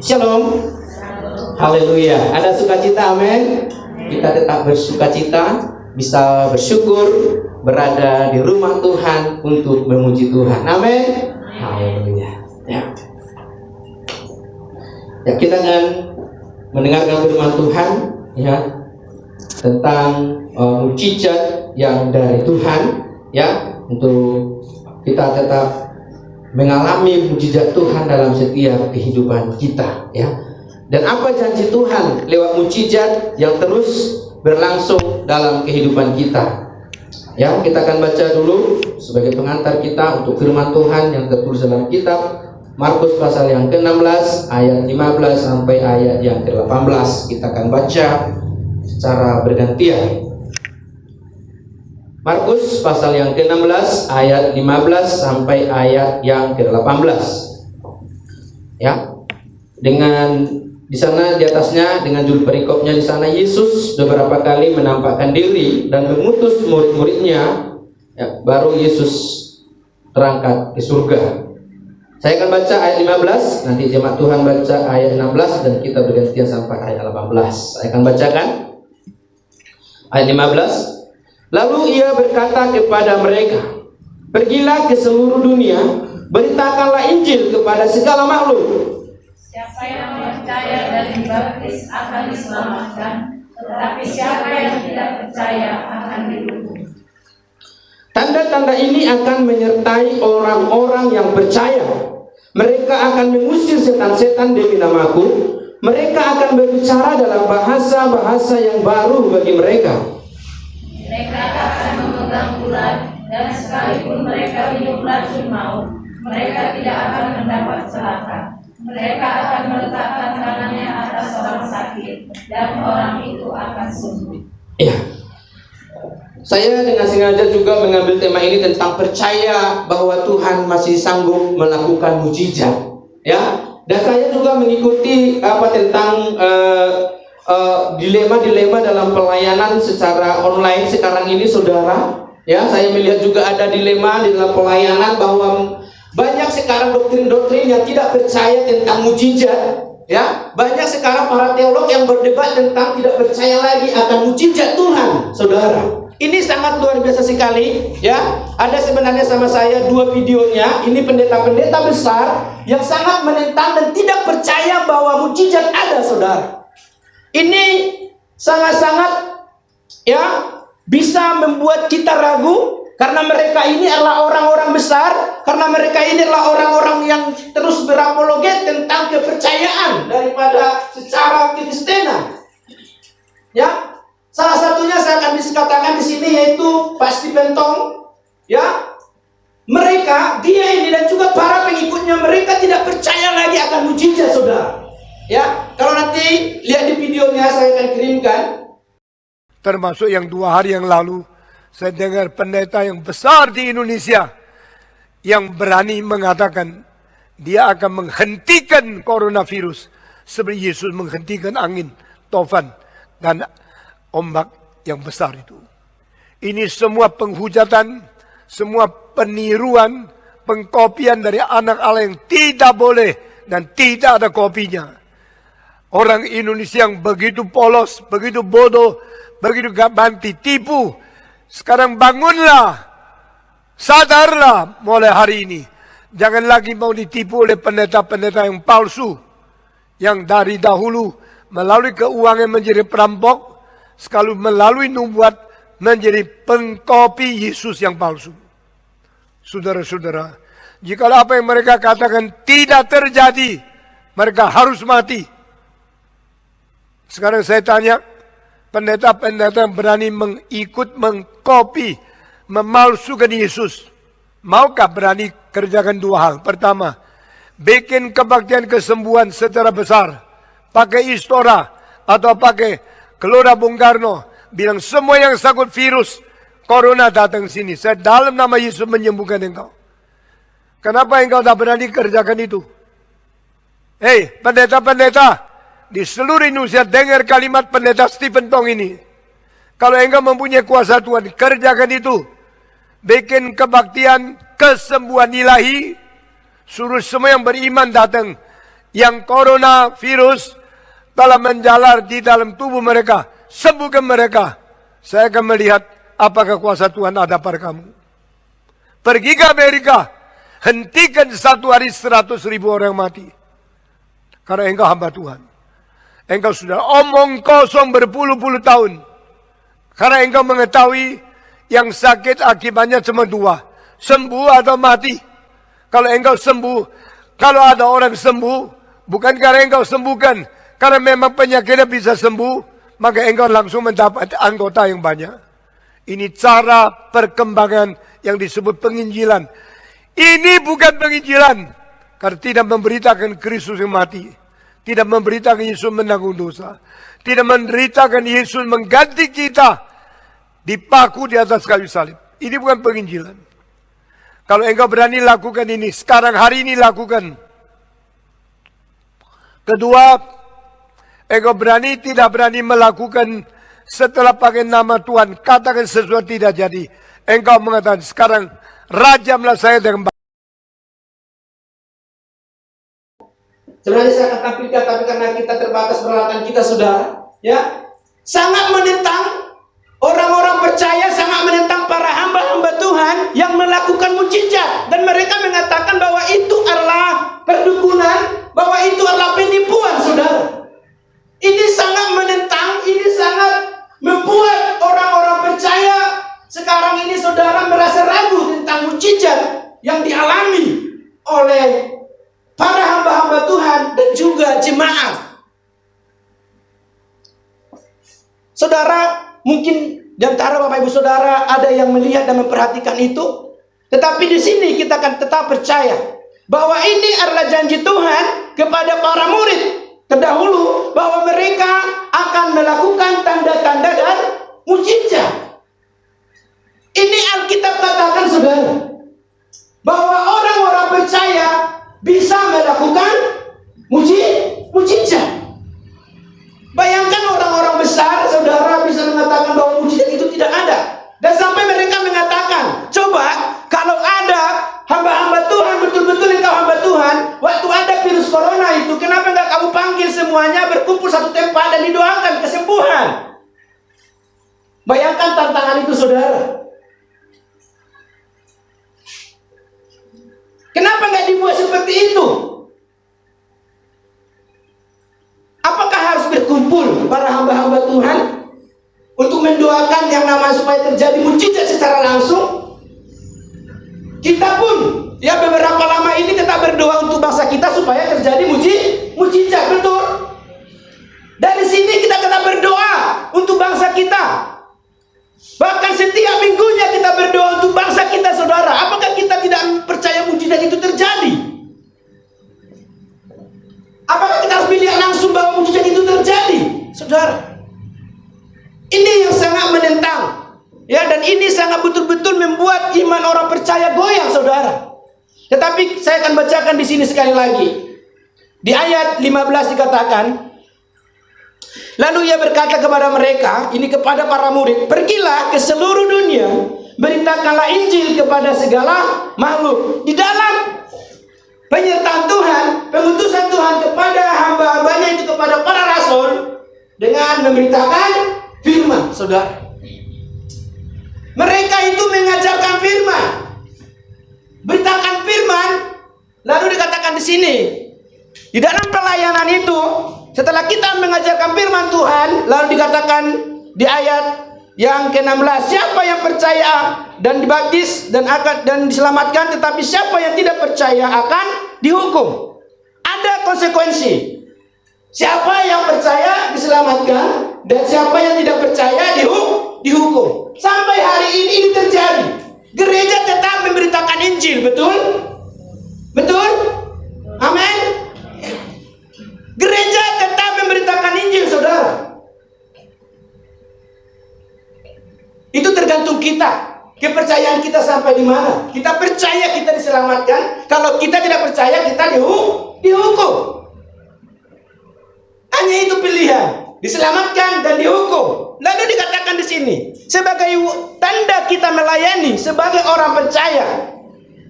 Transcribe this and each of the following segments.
Shalom. Haleluya. Ada sukacita, amin. Kita tetap bersukacita, bisa bersyukur, berada di rumah Tuhan untuk memuji Tuhan. Amin. Haleluya. Ya, kita akan mendengarkan firman Tuhan ya tentang mukjizat yang dari Tuhan ya, untuk kita tetap mengalami mukjizat Tuhan dalam setiap kehidupan kita ya. Dan apa janji Tuhan lewat mukjizat yang terus berlangsung dalam kehidupan kita. Ya, kita akan baca dulu sebagai pengantar kita untuk firman Tuhan yang tertulis dalam kitab Markus pasal yang ke-16 ayat 15 sampai ayat yang ke-18. Kita akan baca secara bergantian. Markus pasal yang ke-16 ayat 15 sampai ayat yang ke-18. Ya. Dengan di sana di atasnya dengan judul perikopnya di sana, Yesus beberapa kali menampakkan diri dan mengutus murid-muridnya. Ya, baru Yesus terangkat ke surga. Saya akan baca ayat 15, nanti jemaat Tuhan baca ayat 16 dan kita bergantian sampai ayat 18. Saya akan bacakan ayat 15. Lalu ia berkata kepada mereka, "Pergilah ke seluruh dunia, beritakanlah Injil kepada segala makhluk. Siapa yang percaya dan dibaptis akan diselamatkan, tetapi siapa yang tidak percaya akan dihukum. Tanda-tanda ini akan menyertai orang-orang yang percaya. Mereka akan mengusir setan-setan demi namaku. Mereka akan berbicara dalam bahasa-bahasa yang baru bagi mereka. Mereka akan memegang ular, dan sekalipun mereka minum racun maut, mereka tidak akan mendapat celaka. Mereka akan meletakkan tangannya atas orang sakit, dan orang itu akan sembuh." Ya. Saya dengan sengaja juga mengambil tema ini tentang percaya bahwa Tuhan masih sanggup melakukan mukjizat. Ya. Dan saya juga mengikuti tentang dilema-dilema dalam pelayanan secara online sekarang ini, saudara. Ya, saya melihat juga ada dilema di dalam pelayanan bahwa banyak sekarang doktrin-doktrin yang tidak percaya tentang mukjizat. Ya, banyak sekarang para teolog yang berdebat tentang tidak percaya lagi akan mukjizat Tuhan, saudara. Ini sangat luar biasa sekali. Ya, ada sebenarnya sama saya 2 videonya. Ini pendeta-pendeta besar yang sangat menentang dan tidak percaya bahwa mukjizat ada, saudara. Ini sangat-sangat ya bisa membuat kita ragu, karena mereka ini adalah orang-orang besar, karena mereka ini adalah orang-orang yang terus berapologet tentang kepercayaan daripada secara kekristenan. Ya, salah satunya saya akan dikatakan di sini yaitu Pak Stephen Tong. Ya, mereka, dia ini dan juga para pengikutnya, mereka tidak percaya lagi akan mukjizat, saudara. Ya, kalau nanti lihat di videonya saya akan kirimkan. Termasuk yang 2 hari yang lalu, saya dengar pendeta yang besar di Indonesia yang berani mengatakan dia akan menghentikan coronavirus seperti Yesus menghentikan angin, tofan, dan ombak yang besar itu. Ini semua penghujatan, semua peniruan, pengkopian dari anak Allah yang tidak boleh dan tidak ada kopinya. Orang Indonesia yang begitu polos, begitu bodoh, begitu gampang tipu. Sekarang bangunlah, sadarlah mulai hari ini. Jangan lagi mau ditipu oleh pendeta-pendeta yang palsu, yang dari dahulu melalui keuangan menjadi perampok, sekali melalui nubuat menjadi pengkopi Yesus yang palsu. Saudara-saudara, jika apa yang mereka katakan tidak terjadi, mereka harus mati. Sekarang saya tanya, pendeta-pendeta yang berani mengkopi, memalsukan Yesus, maukah berani kerjakan 2 hal? Pertama, bikin kebaktian kesembuhan secara besar, pakai Istora atau pakai Gelora Bung Karno, bilang semua yang sakit virus corona datang sini, saya dalam nama Yesus menyembuhkan engkau. Kenapa engkau tak berani kerjakan itu? Hei, pendeta-pendeta di seluruh Indonesia, dengar kalimat pendeta Stephen Tong ini. Kalau engkau mempunyai kuasa Tuhan, kerjakan itu. Bikin kebaktian kesembuhan ilahi, suruh semua yang beriman datang. yang coronavirus telah menjalar di dalam tubuh mereka, sembuhkan mereka. Saya akan melihat apakah kuasa Tuhan ada pada kamu. Pergi ke Amerika, hentikan satu hari 100.000 orang mati. Karena engkau hamba Tuhan. Engkau sudah omong kosong berpuluh-puluh tahun. Karena engkau mengetahui yang sakit akibatnya cuma dua. Sembuh atau mati. Kalau engkau sembuh, kalau ada orang sembuh, bukan karena engkau sembuhkan, karena memang penyakitnya bisa sembuh, maka engkau langsung mendapat anggota yang banyak. Ini cara perkembangan yang disebut penginjilan. Ini bukan penginjilan, karena tidak memberitakan Kristus yang mati. Tidak memberitakan Yesus menanggung dosa. Tidak memberitakan Yesus mengganti kita dipaku di atas kayu salib. Ini bukan penginjilan. Kalau engkau berani lakukan ini, sekarang hari ini lakukan. Kedua, engkau berani tidak berani melakukan setelah pakai nama Tuhan, katakan sesuatu tidak jadi. Engkau mengatakan sekarang rajamlah saya dengan Sebenarnya saya akan tampilkan, tapi karena kita terbatas peralatan kita, saudara, ya, sangat menentang orang-orang percaya, sangat menentang para hamba-hamba Tuhan yang melakukan mukjizat, dan mereka mengatakan bahwa itu adalah perdukunan, bahwa itu adalah penipuan, saudara. Ini sangat menentang, ini sangat membuat orang-orang percaya sekarang ini, saudara, merasa ragu tentang mukjizat yang dialami oleh para hamba-hamba Tuhan dan juga jemaat. Saudara, mungkin di antara Bapak Ibu Saudara ada yang melihat dan memperhatikan itu, tetapi di sini kita akan tetap percaya bahwa ini adalah janji Tuhan kepada para murid terdahulu, bahwa mereka akan melakukan tanda-tanda dan mukjizat. Ini Alkitab katakan, saudara, bahwa orang-orang percaya bisa melakukan mukjizat. Bayangkan orang-orang besar, saudara, bisa mengatakan bahwa mukjizat itu tidak ada. Dan sampai mereka mengatakan, coba kalau ada hamba-hamba Tuhan, betul-betul engkau hamba Tuhan, waktu ada virus corona itu, kenapa enggak kamu panggil semuanya berkumpul satu tempat dan didoakan kesembuhan? Bayangkan tantangan itu, saudara. Kenapa nggak dibuat seperti itu? Apakah harus berkumpul para hamba-hamba Tuhan untuk mendoakan yang namanya supaya terjadi mukjizat secara langsung? Kita pun, ya, beberapa lama ini kita berdoa untuk bangsa kita supaya terjadi mukjizat, betul? Dari sini kita tetap berdoa untuk bangsa kita. Bahkan setiap minggunya kita berdoa untuk bangsa kita, saudara. Apakah kita tidak percaya mukjizat itu terjadi? Apakah kita harus melihat langsung bahwa mukjizat itu terjadi, saudara? Ini yang sangat menentang, ya, dan ini sangat betul-betul membuat iman orang percaya goyang, saudara. Tetapi saya akan bacakan di sini sekali lagi. Di ayat 15 dikatakan, lalu ia berkata kepada mereka, ini kepada para murid, pergilah ke seluruh dunia, beritakanlah Injil kepada segala makhluk. Di dalam penyertaan Tuhan, pengutusan Tuhan kepada hamba-hambanya itu, kepada para rasul, dengan memberitakan firman, saudara. Mereka itu mengajarkan firman, beritakan firman. Lalu dikatakan di sini, di dalam pelayanan itu, setelah kita mengajarkan firman Tuhan, lalu dikatakan di ayat yang ke-16, siapa yang percaya dan dibaptis dan diselamatkan, tetapi siapa yang tidak percaya akan dihukum. Ada konsekuensi. Siapa yang percaya diselamatkan, dan siapa yang tidak percaya dihukum. Sampai hari ini terjadi. Gereja tetap memberitakan Injil, betul? Betul? Amin. Gereja tetap memberitakan Injil, saudara. Itu tergantung kita. Kepercayaan kita sampai di mana. Kita percaya kita diselamatkan. Kalau kita tidak percaya, kita dihukum. Hanya itu pilihan. Diselamatkan dan dihukum. Lalu dikatakan di sini, sebagai tanda kita melayani sebagai orang percaya.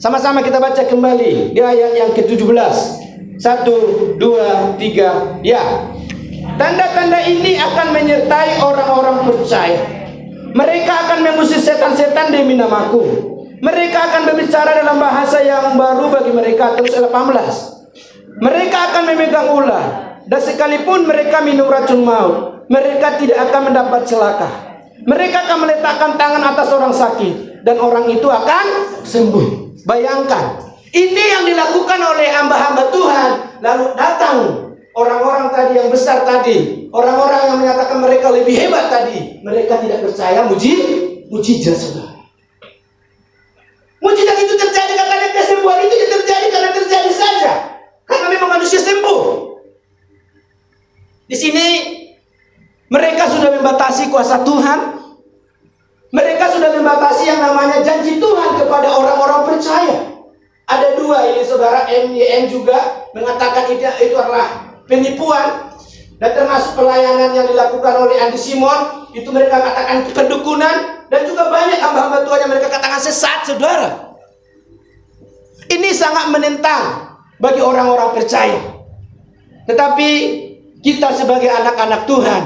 Sama-sama kita baca kembali di ayat yang ke-17. 1, 2, 3. Ya. Tanda-tanda ini akan menyertai orang-orang percaya. Mereka akan mengusir setan-setan demi namaku. Mereka akan berbicara dalam bahasa yang baru bagi mereka. Terus 18. Mereka akan memegang ular, dan sekalipun mereka minum racun maut, mereka tidak akan mendapat celaka. Mereka akan meletakkan tangan atas orang sakit, dan orang itu akan sembuh. Bayangkan, ini yang dilakukan oleh hamba-hamba Tuhan. Lalu datang orang-orang tadi yang besar tadi, orang-orang yang menyatakan mereka lebih hebat tadi. Mereka tidak percaya mujizat, saudara. Mujizat itu terjadi karena kesembuhan itu terjadi karena terjadi saja. Karena memang manusia sembuh. Di sini mereka sudah membatasi kuasa Tuhan. Mereka sudah membatasi yang namanya janji Tuhan kepada orang-orang percaya. Ada dua ini, saudara. MYM juga mengatakan itu adalah penipuan, dan termasuk pelayanan yang dilakukan oleh Andy Simon. Itu mereka katakan kedukunan, dan juga banyak hamba-hamba Tuhan yang mereka katakan sesat, saudara. Ini sangat menentang bagi orang-orang percaya. Tetapi kita sebagai anak-anak Tuhan,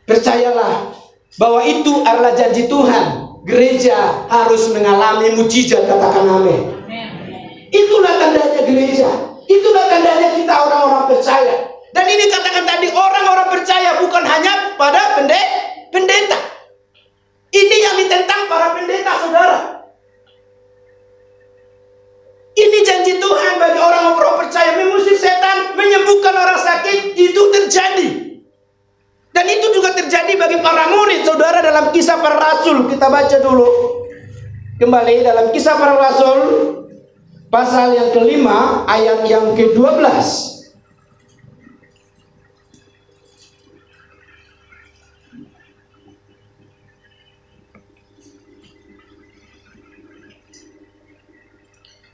percayalah bahwa itu adalah janji Tuhan. Gereja harus mengalami mujizat, katakan amin. Itulah tandanya gereja. Itulah tandanya kita orang-orang percaya. Dan ini katakan tadi, orang-orang percaya bukan hanya pada pendeta. Ini yang ditentang para pendeta, saudara. Ini janji Tuhan bagi orang-orang percaya, mengusir setan, menyembuhkan orang sakit, itu terjadi. Dan itu juga terjadi bagi para murid, saudara, dalam Kisah Para Rasul. Kita baca dulu kembali dalam Kisah Para Rasul, pasal yang ke-5, ayat yang ke-12.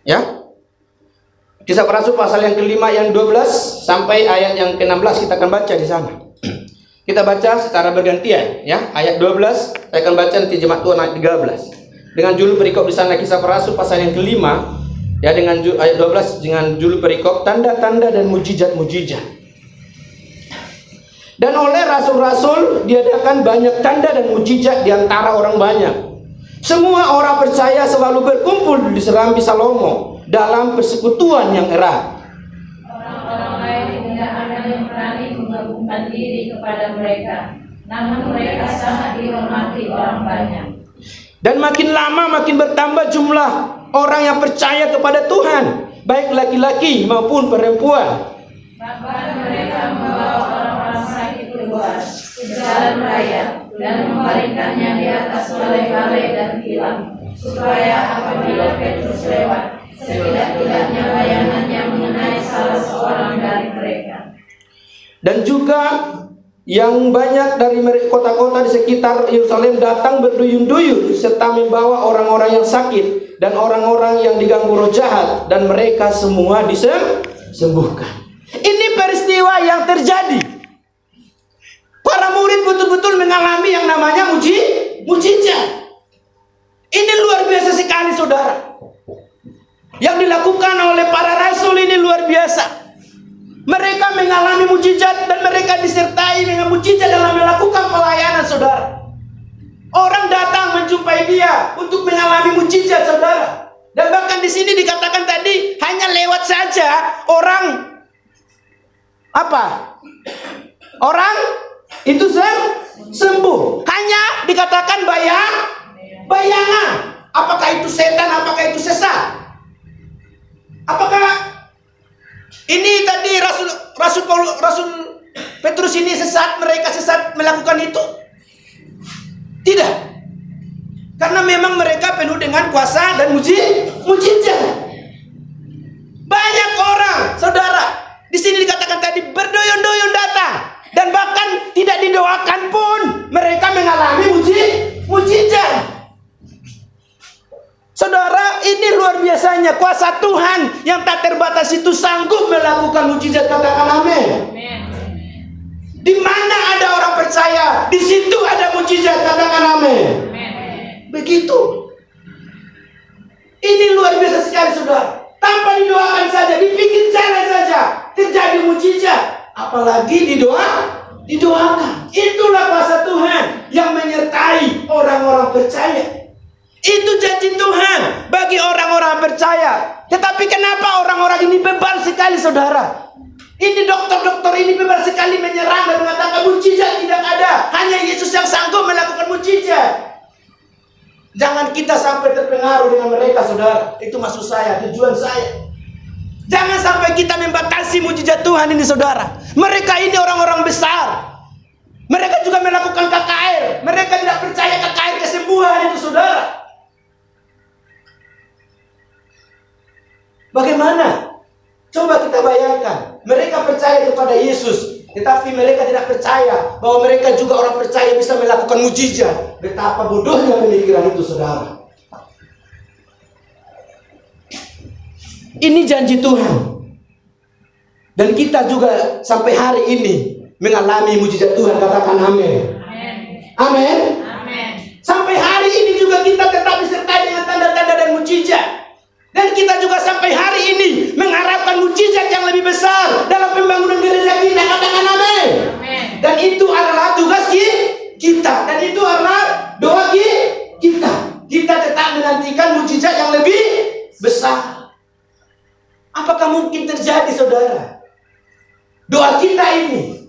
Ya, Kisah Para Rasul pasal yang ke-5 yang 12 sampai ayat yang ke-16 kita akan baca di sana. Kita baca secara bergantian, ya. Ayat 12 saya akan baca, nanti jemaat Tuhan ayat 13. Dengan judul perikop di sana Kisah Para Rasul pasal yang ke-5, ya, dengan ayat 12 dengan judul perikop tanda-tanda dan mujizat-mujizat. Dan oleh rasul-rasul diadakan banyak tanda dan mujizat di antara orang banyak. Semua orang percaya selalu berkumpul di serambi Salomo dalam persekutuan yang erat. Orang-orang lain tidak ada yang berani menggabungkan diri kepada mereka, namun mereka sangat dihormati orang banyak. Dan makin lama makin bertambah jumlah orang yang percaya kepada Tuhan, baik laki-laki maupun perempuan. Bahkan mereka membawa orang-orang sakit keluar ke jalan raya dan membaringkannya di atas balai-balai dan tilam, supaya apabila Petrus lewat, setidak-tidaknya bayangannya mengenai salah seorang dari mereka. Dan juga yang banyak dari kota-kota di sekitar Yerusalem datang berduyun-duyun serta membawa orang-orang yang sakit dan orang-orang yang diganggu roh jahat, dan mereka semua disembuhkan. Ini peristiwa yang terjadi. Para murid betul-betul mengalami yang namanya mujizat. Ini luar biasa sekali, saudara. Yang dilakukan oleh para rasul ini luar biasa. Mereka mengalami mujizat dan mereka disertai dengan mujizat dalam melakukan pelayanan, saudara. Orang datang menjumpai dia untuk mengalami mujizat, saudara. Dan bahkan di sini dikatakan tadi hanya lewat saja orang orang itu sembuh. Hanya dikatakan bayangan. Apakah itu setan? Apakah itu sesat? Apakah ini tadi Rasul Petrus ini sesat, mereka sesat melakukan itu? Tidak. Karena memang mereka penuh dengan kuasa dan mujizat. Banyak orang, saudara, di sini dikatakan tadi berduyun-duyun datang, dan bahkan tidak didoakan pun mereka mengalami mujizat. Saudara, ini luar biasanya kuasa Tuhan yang tak terbatas itu sanggup melakukan mujizat, katakan amin. Di mana ada orang percaya, di situ ada mujizat, katakan amin. Begitu. Ini luar biasa sekali, saudara. Tanpa didoakan saja, dipikir jalan saja, terjadi mujizat. Apalagi didoakan. Itulah kuasa Tuhan yang menyertai orang-orang percaya. Itu janji Tuhan bagi orang-orang percaya. Tetapi kenapa orang-orang ini bebal sekali, saudara? Ini dokter-dokter ini bebal sekali menyerang dan mengatakan mujizat tidak ada. Hanya Yesus yang sanggup melakukan mujizat. Jangan kita sampai terpengaruh dengan mereka, saudara. Itu maksud saya, tujuan saya. Jangan sampai kita membatasi mujizat Tuhan ini, saudara. Mereka ini orang-orang besar. Mereka juga melakukan KKR. Mereka tidak percaya KKR kesembuhan itu, saudara. Bagaimana? Coba kita bayangkan. Mereka percaya kepada Yesus, tetapi mereka tidak percaya bahwa mereka juga orang percaya bisa melakukan mujizat. Betapa bodohnya pemikiran itu, saudara. Ini janji Tuhan. Dan kita juga sampai hari ini mengalami mujizat Tuhan. Katakan amin. Amin. Sampai hari ini juga kita tetap disertai dengan tanda-tanda dan mujizat. Dan kita juga sampai hari ini mengharapkan mujizat yang lebih besar dalam pembangunan gereja kita. Katakan amin. Dan itu adalah tugas kita. Dan itu adalah doa kita. Kita tetap menantikan mujizat yang lebih besar. Apakah mungkin terjadi, saudara? Doa kita ini,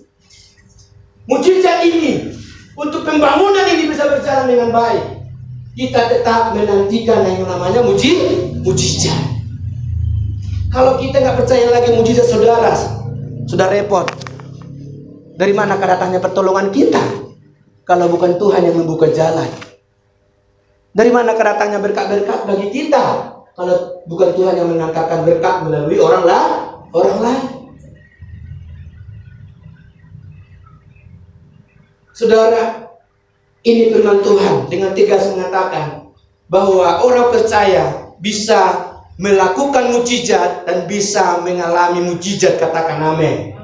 mujizat ini, untuk pembangunan ini bisa berjalan dengan baik. Kita tetap menantikan yang namanya mujizat. Kalau kita nggak percaya lagi mujizat, saudara, sudah repot. Dari mana datangnya pertolongan kita kalau bukan Tuhan yang membuka jalan? Dari mana datangnya berkat-berkat bagi kita kalau bukan Tuhan yang mengantarkan berkat melalui orang lain? Saudara, ini firman Tuhan dengan tegas mengatakan bahwa orang percaya bisa melakukan mujizat dan bisa mengalami mujizat. Katakan amin.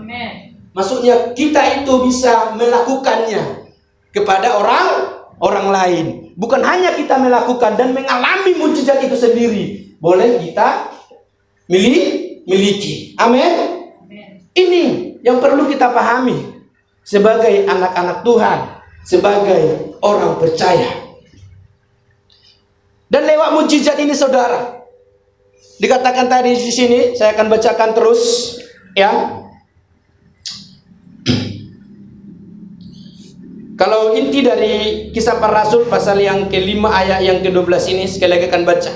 Maksudnya kita itu bisa melakukannya kepada orang lain. Bukan hanya kita melakukan dan mengalami mujizat itu sendiri, boleh kita miliki. Amin. Ini yang perlu kita pahami sebagai anak-anak Tuhan, sebagai orang percaya. Dan lewat mujizat ini, saudara, dikatakan tadi di sini, saya akan bacakan terus, ya. Kalau inti dari Kisah Para Rasul pasal yang ke-5 ayat yang ke-12 ini, sekali lagi akan baca.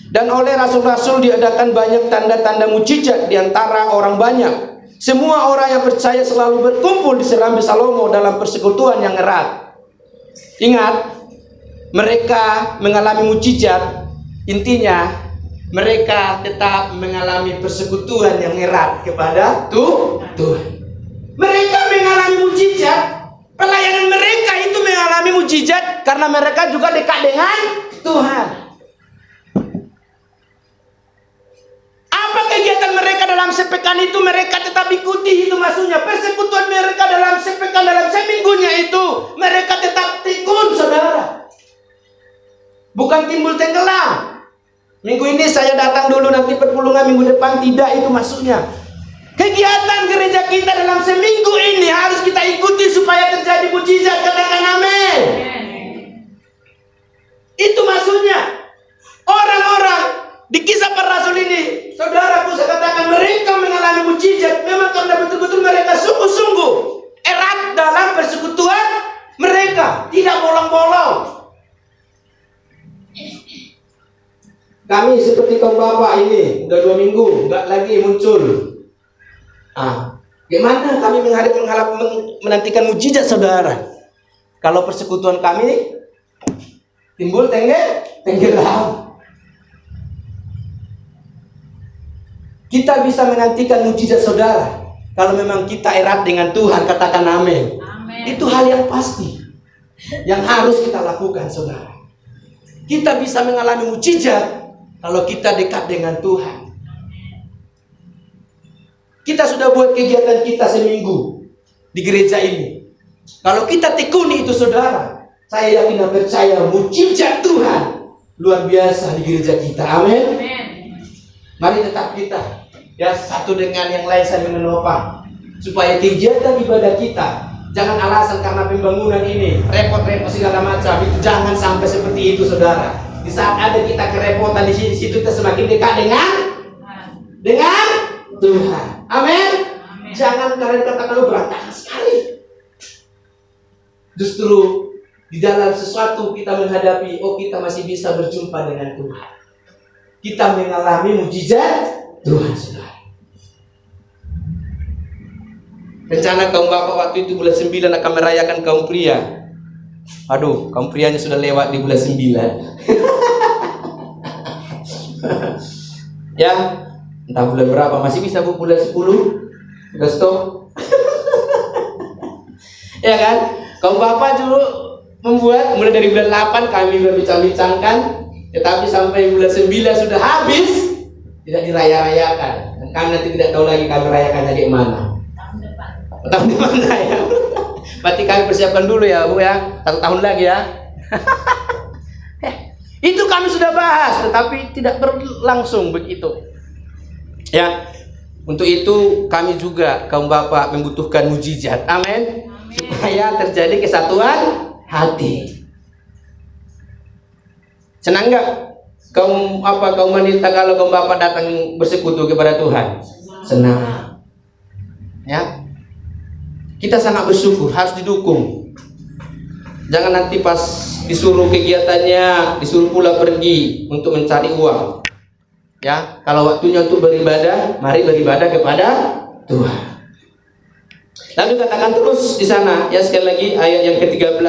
Dan oleh rasul-rasul diadakan banyak tanda-tanda mujizat di antara orang banyak. Semua orang yang percaya selalu berkumpul di serambi Salomo dalam persekutuan yang erat. Ingat, mereka mengalami mujizat. Intinya, mereka tetap mengalami persekutuan yang erat kepada Tuhan. Mereka mengalami mujizat. Pelayanan mereka itu mengalami mujizat karena mereka juga dekat dengan Tuhan. Apa kegiatan mereka dalam sepekan itu? Mereka tetap ikuti, itu maksudnya. Persekutuan mereka dalam sepekan, dalam seminggunya itu, mereka tetap tekun, saudara. Bukan timbul tenggelam. Minggu ini saya datang dulu, nanti perpulungan minggu depan, tidak, itu maksudnya. Kegiatan gereja kita dalam seminggu ini harus kita ikuti supaya terjadi mujizat. Katakan amin. Itu maksudnya. Orang-orang di Kisah Para Rasul ini, saudaraku, saya katakan mereka mengalami mujizat memang karena betul-betul mereka sungguh-sungguh erat dalam persekutuan mereka, tidak bolong-bolong. Kami seperti kaum bapak ini udah 2 minggu nggak lagi muncul. Gimana kami menantikan mujizat, saudara? Kalau persekutuan kami timbul tenggelam. Kita bisa menantikan mujizat, saudara, kalau memang kita erat dengan Tuhan. Katakan amin. Itu hal yang pasti yang harus kita lakukan, saudara. Kita bisa mengalami mujizat kalau kita dekat dengan Tuhan. Kita sudah buat kegiatan kita seminggu di gereja ini. Kalau kita tekuni itu, saudara, saya yakin dan percaya mujizat Tuhan luar biasa di gereja kita. Amin. Mari tetap kita ya satu dengan yang lain saling menopang supaya kegiatan ibadah kita jangan alasan karena pembangunan ini repot-repot segala macam, itu jangan sampai seperti itu saudara. Di saat ada kita kerepotan di situ kita semakin dekat dengan Tuhan. Amin. Jangan kalian katakan berantakan sekali. Justru di dalam sesuatu kita menghadapi, kita masih bisa berjumpa dengan Tuhan. Kita mengalami mujizat Tuhan, saudara. Rencana kaum bapak waktu itu bulan 9 akan merayakan kaum pria. Aduh, kaum prianya sudah lewat di bulan 9. Ya, entah bulan berapa, masih bisa bulan 10. Udah stop. Ya kan? Kaum bapak dulu membuat mulai dari bulan 8 kami berbincang-bincangkan, tetapi sampai bulan 9 sudah habis, tidak diraya-rayakan. Dan kami nanti tidak tahu lagi kami rayakannya di mana. Tahun depan ya. Berarti kami persiapkan dulu ya Bu ya, 1 tahun lagi ya. Itu kami sudah bahas, tetapi tidak berlangsung begitu. Ya, untuk itu kami juga kaum bapak membutuhkan mujizat. Amin. Supaya terjadi kesatuan hati. Senang nggak kaum wanita kalau kaum bapak datang bersekutu kepada Tuhan? Senang. Ya. Kita sangat bersyukur, harus didukung. Jangan nanti pas disuruh kegiatannya, disuruh pula pergi untuk mencari uang. Ya, kalau waktunya untuk beribadah, mari beribadah kepada Tuhan. Lalu katakan terus di sana, ya sekali lagi ayat yang ke-13.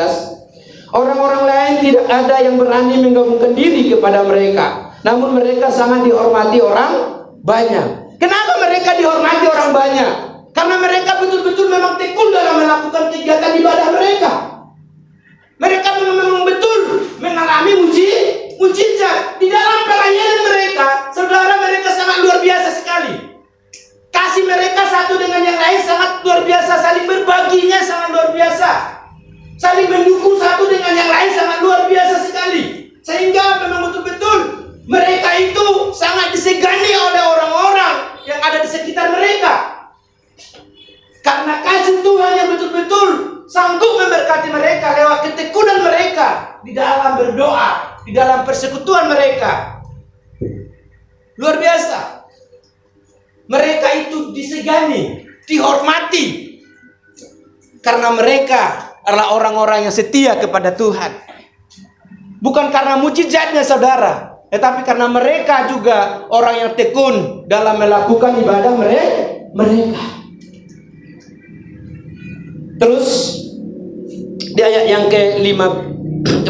Orang-orang lain tidak ada yang berani menggabungkan diri kepada mereka, namun mereka sangat dihormati orang banyak. Kenapa mereka dihormati orang banyak? Karena mereka betul-betul memang tekun dalam melakukan kegiatan ibadah mereka. Mereka memang betul mengalami mujizat di dalam pelayanan mereka. Saudara, mereka sangat luar biasa sekali. Kasih mereka satu dengan yang lain sangat luar biasa. Saling berbaginya sangat luar biasa. Saling mendukung satu dengan yang lain sangat luar biasa sekali. Sehingga memang betul-betul mereka itu sangat disegani oleh orang-orang yang ada di sekitar mereka. Karena kasih Tuhan yang betul-betul sanggup memberkati mereka lewat ketekunan mereka di dalam berdoa, di dalam persekutuan mereka. Luar biasa. Mereka itu disegani, dihormati. Karena mereka adalah orang-orang yang setia kepada Tuhan. Bukan karena mujizatnya saudara, tetapi karena mereka juga orang yang tekun dalam melakukan ibadah mereka. Terus di ayat yang ke-14,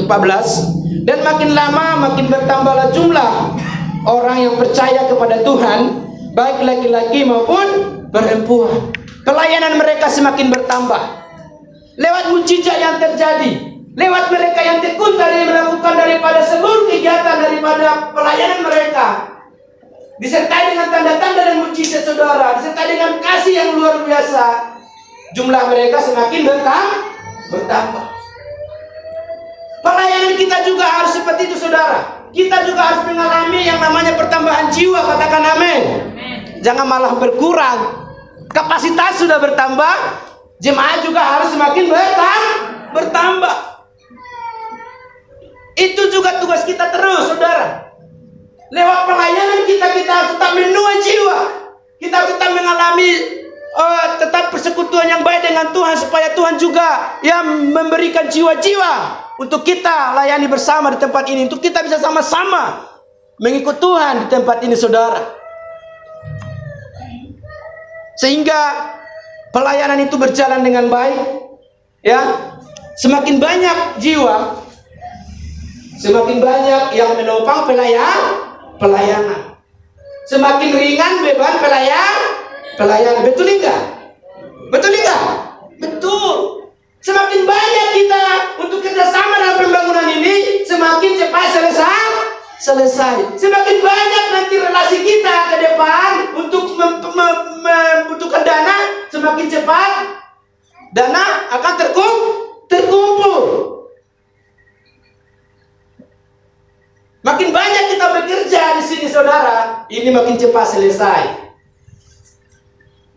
dan makin lama makin bertambahlah jumlah orang yang percaya kepada Tuhan, baik laki-laki maupun perempuan. Pelayanan mereka semakin bertambah lewat mujizat yang terjadi, lewat mereka yang tekun dari melakukan daripada seluruh kegiatan daripada pelayanan mereka, disertai dengan tanda-tanda dan mujizat saudara, disertai dengan kasih yang luar biasa. Jumlah mereka semakin bertambah. Pelayanan kita juga harus seperti itu saudara. Kita juga harus mengalami yang namanya pertambahan jiwa. Katakan amin. Jangan malah berkurang. Kapasitas sudah bertambah, jemaat juga harus semakin bertambah. Itu juga tugas kita terus saudara. Lewat pelayanan kita tetap menuai jiwa. Kita tetap mengalami tetap persekutuan yang baik dengan Tuhan, supaya Tuhan juga yang memberikan jiwa-jiwa untuk kita layani bersama di tempat ini, untuk kita bisa sama-sama mengikut Tuhan di tempat ini saudara, sehingga pelayanan itu berjalan dengan baik. Ya, semakin banyak jiwa, semakin banyak yang menopang pelayanan, semakin ringan beban pelayanan. Betul enggak? Betul enggak? Betul. Semakin banyak kita untuk kerjasama dalam pembangunan ini, semakin cepat selesai. Semakin banyak nanti relasi kita ke depan untuk membutuhkan dana, semakin cepat dana akan terkumpul. Makin banyak kita bekerja di sini saudara, ini makin cepat selesai.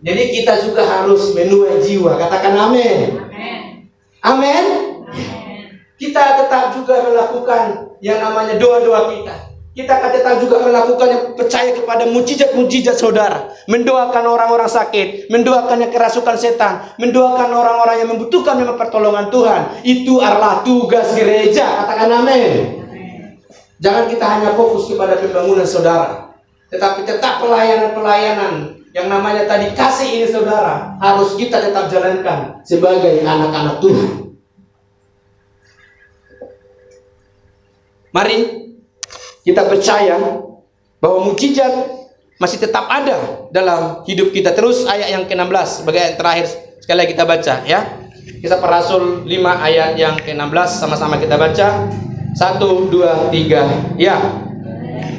Jadi kita juga harus menuai jiwa. Katakan amin. Amin. Kita tetap juga melakukan yang namanya doa-doa kita. Kita akan tetap juga melakukan yang percaya kepada mujizat-mujizat saudara. Mendoakan orang-orang sakit, mendoakan yang kerasukan setan, mendoakan orang-orang yang membutuhkan memang pertolongan Tuhan. Itu adalah tugas gereja. Katakan amin. Jangan kita hanya fokus kepada pembangunan saudara, tetapi tetap pelayanan-pelayanan yang namanya tadi kasih ini saudara harus kita tetap jalankan sebagai anak-anak Tuhan. Mari kita percaya bahwa mujizat masih tetap ada dalam hidup kita. Terus ayat yang ke-16 sebagai ayat terakhir sekali lagi kita baca ya. Kisah Para Rasul 5 ayat yang ke-16 sama-sama kita baca. 1, 2, 3 ya.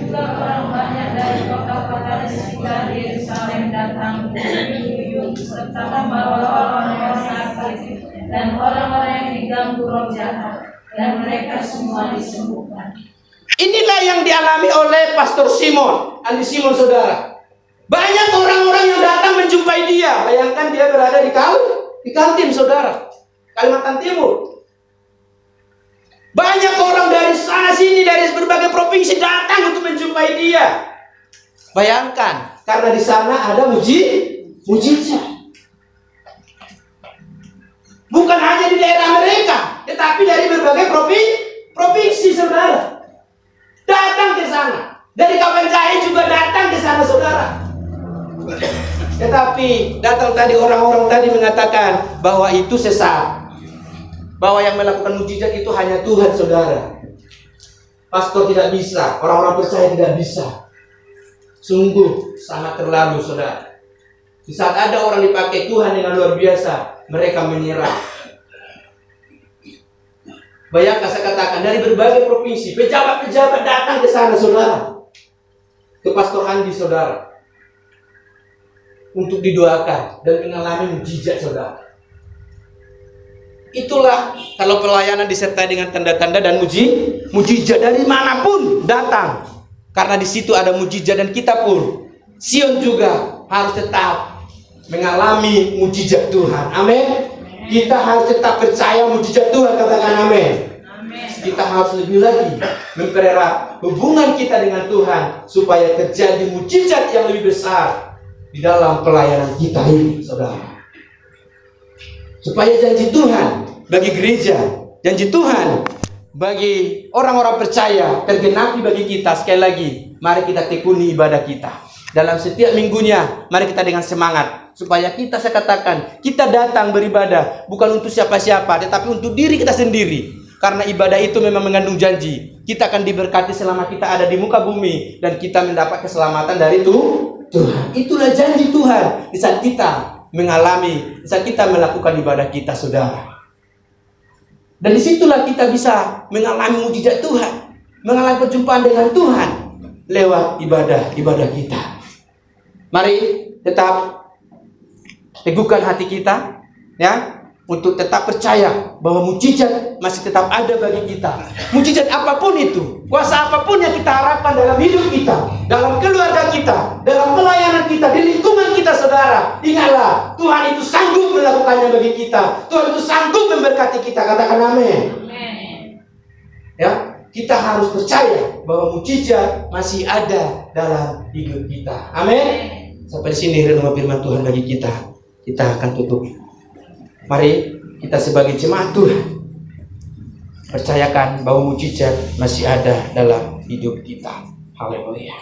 Juga orang banyak dari kota-kota di sekitar Yerusalem datang berjuyuk serta membawa orang-orang sakit dan orang-orang yang diganggu roh jahat, dan mereka semua disembuhkan. Inilah yang dialami oleh Pastor Simon, Andi Simon saudara. Banyak orang-orang yang datang menjumpai dia. Bayangkan dia berada di Kaltim saudara, Kalimantan Timur. Banyak orang dari sana sini, dari berbagai provinsi datang untuk menjumpai dia. Bayangkan, karena di sana ada mujizat. Bukan hanya di daerah mereka, tetapi dari berbagai provinsi saudara. Datang ke sana. Dari Kabanjahe juga datang ke sana saudara. Tetapi datang tadi orang-orang tadi mengatakan bahwa itu sesat. Bahwa yang melakukan mujizat itu hanya Tuhan saudara. Pastor tidak bisa, orang-orang percaya tidak bisa. Sungguh sangat terlalu saudara. Di saat ada orang dipakai Tuhan dengan luar biasa, mereka menyerah. Bayangkan saya katakan dari berbagai provinsi, pejabat-pejabat datang ke sana saudara. Ke Pastor Andi saudara. Untuk didoakan dan mengalami mujizat saudara. Itulah kalau pelayanan disertai dengan tanda-tanda dan mujizat dari manapun datang. Karena di situ ada mujizat dan kita pun Sion juga harus tetap mengalami mujizat Tuhan. Amin. Kita harus tetap percaya mujizat Tuhan, katakan amin. Kita harus lebih lagi mempererat hubungan kita dengan Tuhan supaya terjadi mujizat yang lebih besar di dalam pelayanan kita ini, saudara. Supaya janji Tuhan bagi gereja, janji Tuhan bagi orang-orang percaya tergenapi bagi kita. Sekali lagi, mari kita tekuni ibadah kita. Dalam setiap minggunya, mari kita dengan semangat supaya kita, saya katakan, kita datang beribadah bukan untuk siapa-siapa, tetapi untuk diri kita sendiri. Karena ibadah itu memang mengandung janji. Kita akan diberkati selama kita ada di muka bumi dan kita mendapat keselamatan dari Tuhan. Itulah janji Tuhan di saat kita mengalami, di saat kita melakukan ibadah kita, saudara. Dan disitulah kita bisa mengalami mujizat Tuhan, mengalami perjumpaan dengan Tuhan lewat ibadah kita. Mari tetap teguhkan hati kita, ya, untuk tetap percaya bahwa mujizat masih tetap ada bagi kita. Mujizat apapun itu, kuasa apapun yang kita harapkan dalam hidup kita, dalam keluarga kita, dalam pelayanan kita, di lingkungan kita, saudara. Ingatlah, Tuhan itu sanggup melakukannya bagi kita. Tuhan itu sanggup memberkati kita. Katakan amin. Ya, kita harus percaya bahwa mujizat masih ada dalam hidup kita. Amin. Sampai di sini renungan firman Tuhan bagi kita. Kita akan tutup. Mari kita sebagai jemaat Tuhan percayakan bahwa mujizat masih ada dalam hidup kita. Haleluya.